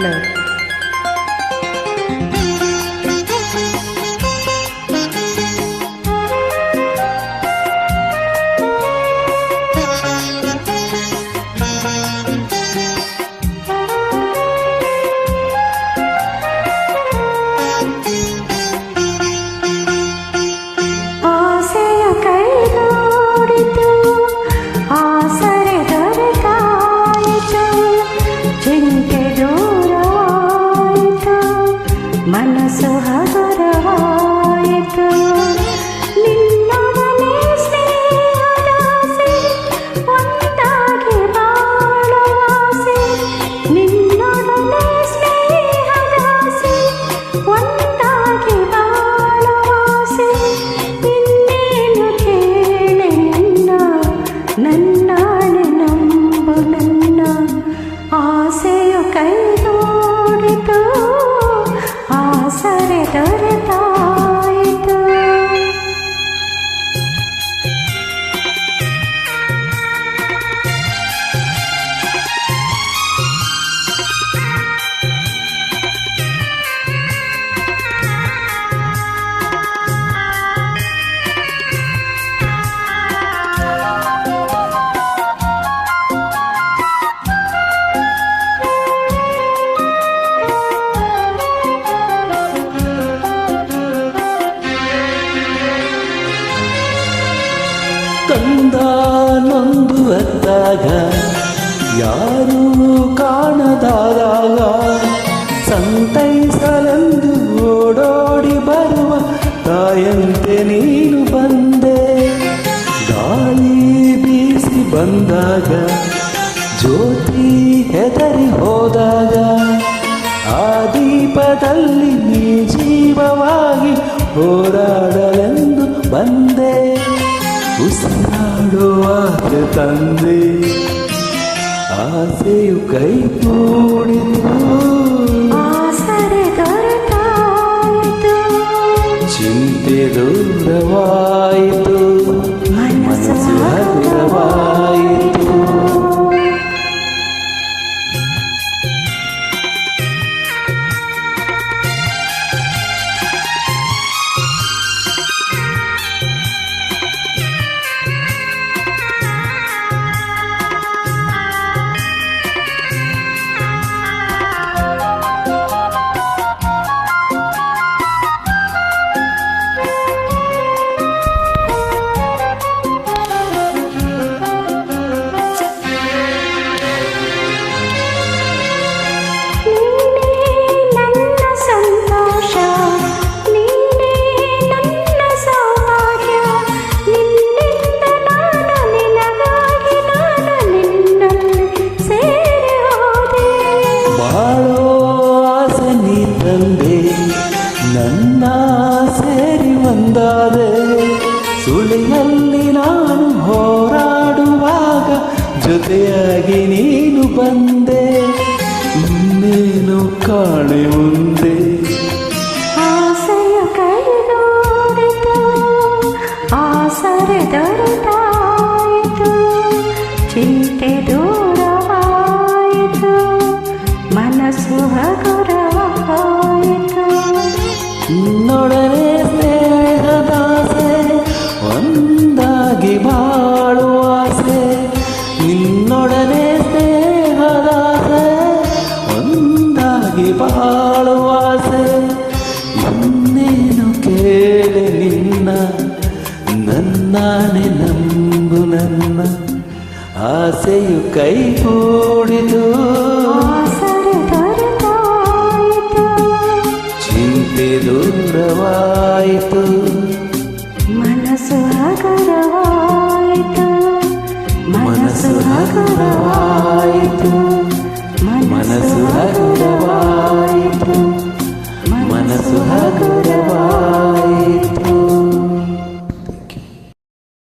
Love. ಮನಸ್ಸು ಹಗುರವಾಯಿತು ನಿನ್ನೊಡನೆ ಸ್ನೇಹದಾಸೆ ಒಂದಾಗಿ ಬಾಳುವಾಸೆ ನಿನ್ನೊಡನೆ ಸ್ನೇಹದಾಸೆ ಒಂದಾಗಿ ಬಾಳುವಾಸೆ ಇನ್ನೇನು ಕೇಳೆ ನನ್ನಾಳೆ ನಂಬು ನನ್ನ ಆಸೆಯು ಕೈಗೂಡಿತು ಆಸರೆ ದೊರೆತಾಯಿತು. ಕಂದ ನೊಂದು ಅತ್ತಾಗ ಯಾರೂ ಕಾಣದಾದಾಗ ಸಂತೈಸಲೆಂದು ಓಡೋಡಿ ಬರುವ ತಾಯಂತೆ ನೀನು ಬಂದೆ. ಗಾಳಿ ಬೀಸಿ ಬಂದಾಗ ಜ್ಯೋತಿ ಹೆದರಿ ಹೋದಾಗ ಆ ದೀಪದಲ್ಲಿ ನೀ ಜೀವವಾಗಿ ಹೋರಾಡಲೆಂದು ಬಂದೆ. ಉಸಿರಾಡುವಾಗ ತಂದೆ ಆಸೆಯು ಕೈಗೂಡಿತು ಆಸರೆ ದೊರೆತಾಯಿತು ಚಿಂತೆ ದೂರವಾಯಿತು ಮನಸ್ಸು ಹಗುರವಾಯಿತು. ನನ್ನ ಸೇರಿ ಒಂದಾದೆ ಸುಳಿಯಲ್ಲಿ ನಾನು ಹೋರಾಡುವಾಗ ಜೊತೆಯಾಗಿ ನೀನು ಬಂದೆ. ಇನ್ನೇನು ಕಾಣೆ ಮುಂದೆ ಆಸೆಯ ಕೈಗೂಡಿತು ಆಸರೆ ದೊರೆತಾಯಿತು ಚಿಂತೆ ದೂರವಾಯಿತು ಮನಸ್ಸು ಹಗುರವಾಯಿತು. ನಿನ್ನೊಡನೆ ಸ್ನೇಹದಾಸೆ ಒಂದಾಗಿ ಬಾಳುವಾಸೆ ನಿನ್ನೊಡನೆ ಸ್ನೇಹದಾಸೆ ಒಂದಾಗಿ ಬಾಳುವಾಸೆ ಇನ್ನೇನು ಕೇಳೆ ನಿನ್ನ ನನ್ನಾನೆ ನಂಬು ನನ್ನ ಆಸೆಯು ಕೈಗೂಡಿತು ಚಿಂತೆ ದೂರವಾಯಿತು ಮನಸ್ಸು ಹಗುರವಾಯಿತು ಮನಸ್ಸು ಹಗುರವಾಯಿತು.